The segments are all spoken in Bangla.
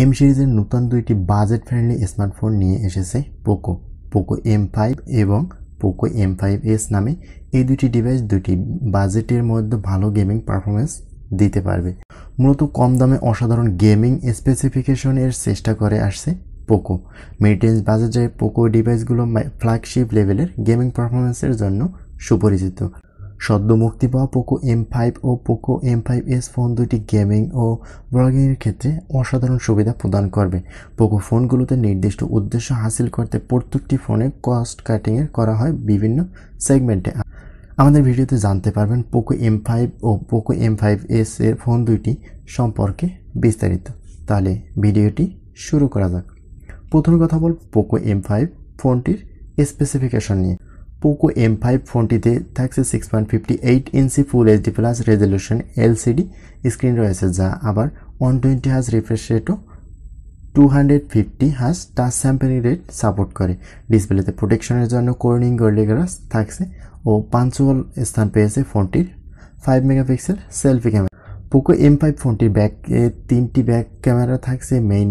এম সিরিজের নতুন দুইটি বাজেট ফ্রেন্ডলি স্মার্টফোন নিয়ে এসেছে পোকো পোকো M5 এবং পোকো M5s নামে। এই দুটি ডিভাইস দুটি বাজেটের মধ্যে ভালো গেমিং পারফরমেন্স দিতে পারবে। মূলত কম দামে অসাধারণ গেমিং স্পেসিফিকেশনের চেষ্টা করে আসছে পোকো। মিড রেঞ্জ বাজেটে পোকো ডিভাইসগুলো ফ্ল্যাগশিপ লেভেলের গেমিং পারফরমেন্সের জন্য সুপরিচিত। সদ্য মুক্তি পাওয়া পোকো M5 ও পোকো M5s ফোন দুটি গেমিং ও ব্লগিংয়ের ক্ষেত্রে অসাধারণ সুবিধা প্রদান করবে। পোকো ফোনগুলোতে নির্দিষ্ট উদ্দেশ্য হাসিল করতে প্রত্যেকটি ফোনে কস্ট কাটিংয়ের করা হয় বিভিন্ন সেগমেন্টে। আমাদের ভিডিওতে জানতে পারবেন পোকো M5 ও পোকো M5s এর ফোন দুইটি সম্পর্কে বিস্তারিত। তাহলে ভিডিওটি শুরু করা যাক। প্রথম কথা বল পোকো M5 ফোনটির স্পেসিফিকেশন নিয়ে। পোকো M5 ফোনটিতে থাকছে 6.58 inch full HD plus resolution LCD screen রয়েছে, যা আবার 120 হার্জ রিফ্রেশ রেটও 250 hertz touch sampling rate support করে। ডিসপ্লেতে প্রোটেকশনের জন্য কর্নিং গোল্ডি গ্লাস থাকছে ও পাঞ্চুয়াল স্থান পেয়েছে ফোনটির 5 megapixel selfie camera. Poco M5 ফোনটির ব্যাকে 3টি ব্যাক ক্যামেরা থাকছে। মেইন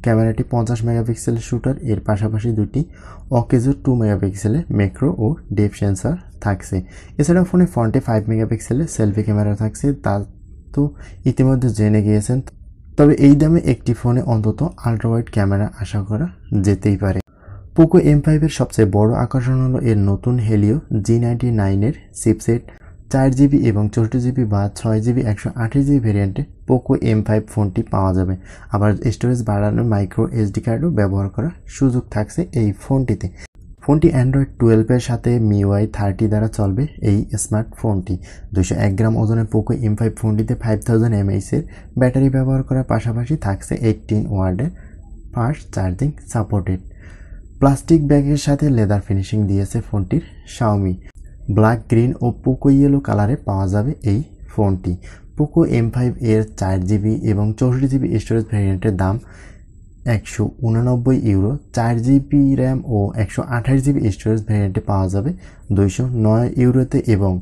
ক্যামেরাটি 50 মেগাপিক্সেল শুটার, এর পাশাপাশি দুটি অকেজো 2 মেগাপিক্সেলের ম্যাক্রো ও ডেপ সেন্সর থাকছে। এছাড়াও ফোনে ফ্রন্টে 5 মেগাপিক্সেলের সেলফি ক্যামেরা থাকছে, তা তো ইতিমধ্যে জেনে গিয়েছেন। তবে এই দামে একটি ফোনে অন্তত আল্ট্রাওয়াইড ক্যামেরা আশা করা যেতেই পারে। পোকো M5 এর সবচেয়ে বড় আকর্ষণ হলো এর নতুন হেলিও G99 এর চিপসেট। 4GB এবং 64GB বা 6GB 128GB ভেরিয়েন্টে পোকো M5 ফোনটি পাওয়া যাবে। আবার স্টোরেজ বাড়ানোর মাইক্রো SD কার্ডও ব্যবহার করার সুযোগ থাকছে এই ফোনটিতে। ফোনটি অ্যান্ড্রয়েড 12 এর সাথে MIUI 30 দ্বারা চলবে। এই স্মার্টফোনটি 201 গ্রাম ওজনের পোকো M5 ফোনটিতে 5000 mAh এর ব্যাটারি ব্যবহার করার পাশাপাশি থাকছে 18 ওয়াটের ফাস্ট চার্জিং সাপোর্টেড। প্লাস্টিক ব্যাগের সাথে লেদার ফিনিশিং দিয়েছে ফোনটির শাওমি। ব্ল্যাক, গ্রিন ও পোকো ইয়েলো কালারে পাওয়া যাবে এই ফোনটি। পোকো M5 এর 4GB এবং 64GB স্টোরেজ ভ্যারিয়েন্টের দাম 189 ইউরো। 4GB র্যাম ও 128GB স্টোরেজ ভ্যারিয়েন্টে পাওয়া যাবে 209 ইউরোতে এবং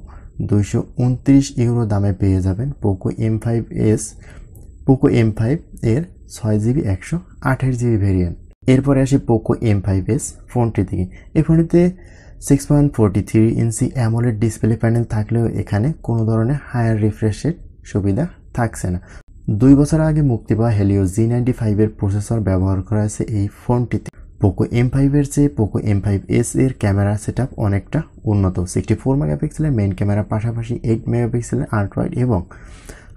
229 ইউরো দামে পেয়ে যাবেন পোকো M5s। পোকো M5 এর 6GB 128GB ভ্যারিয়েন্ট। এরপরে আসি পোকো M5s ফোনটি থেকে। এই ফোনটিতে 6.43 ইঞ্চি অ্যামোলেড ডিসপ্লে প্যানেল থাকলেও এখানে কোনো ধরনের হায়ার রিফ্রেশের সুবিধা থাকছে না। 2 বছর আগে মুক্তি পাওয়া হেলিও G95 এর প্রসেসর ব্যবহার করা হয়েছে এই ফোনটিতে। পোকো M5 এর চেয়ে পোকো M5s এর ক্যামেরা সেটআপ অনেকটা উন্নত। 64 মেগাপিক্সেলের মেইন ক্যামেরার পাশাপাশি 8 মেগাপিক্সেলের আল্ট্রাওয়াইড এবং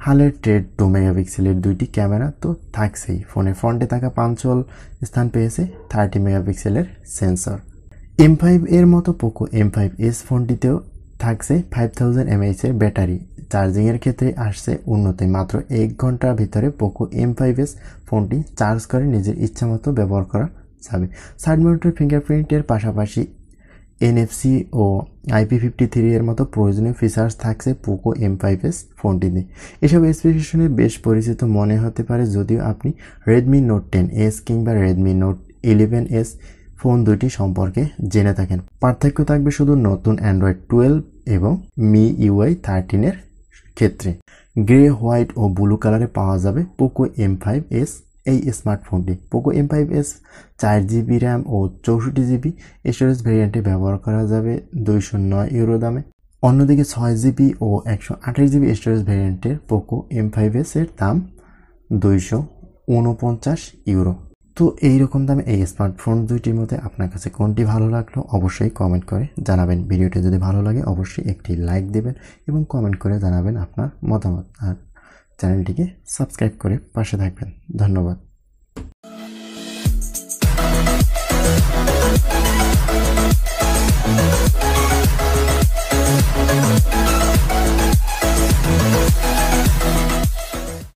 হালের ট্রেড 2 মেগাপিক্সেলের দুইটি ক্যামেরা তো থাকছেই। ফোনের ফ্রন্টে থাকা পাঞ্চুয়াল স্থান পেয়েছে 30 মেগাপিক্সেলের সেন্সর। M5 এর মতো পোকো M5s ফোনটিতেও থাকছে 5000 mAh এর ব্যাটারি। চার্জিংয়ের ক্ষেত্রে আসছে উন্নতি। মাত্র 1 ঘন্টার ভিতরে পোকো M5s ফোনটি চার্জ করে নিজের ইচ্ছামতো ব্যবহার করা যাবে। সাইড মাউন্টেড ফিঙ্গারপ্রিন্টের পাশাপাশি NFC ও IP53 এর মতো প্রয়োজনীয় ফিচার্স থাকছে পোকো M5s ফোনটিতে। এসব স্পেসিফিকেশনে বেশ পরিচিত মনে হতে পারে, যদিও আপনি রেডমি নোট 10s কিংবা রেডমি নোট 11s ফোন দুটি সম্পর্কে জেনে থাকেন। পার্থক্য থাকবে শুধু নতুন অ্যান্ড্রয়েড 12 এবং MIUI 13 এর ক্ষেত্রে। গ্রে, হোয়াইট ও ব্লু কালারে পাওয়া যাবে পোকো M5s এই স্মার্টফোনটি। পোকো M5s 4GB র্যাম ও 64GB স্টোরেজ ভেরিয়েন্টে ব্যবহার করা যাবে 209 ইউরো দামে। অন্যদিকে 6GB ও 128GB স্টোরেজ ভেরিয়েন্টের পোকো M5s এর দাম 249 ইউরো। তো এইরকম দামে এই স্মার্টফোন দুইটির মধ্যে আপনার কাছে কোনটি ভালো লাগলো অবশ্যই কমেন্ট করে জানাবেন। ভিডিওটি যদি ভালো লাগে অবশ্যই একটি লাইক দেবেন এবং কমেন্ট করে জানাবেন আপনার মতামত। আর চ্যানেলটিকে সাবস্ক্রাইব করে পাশে থাকবেন। ধন্যবাদ।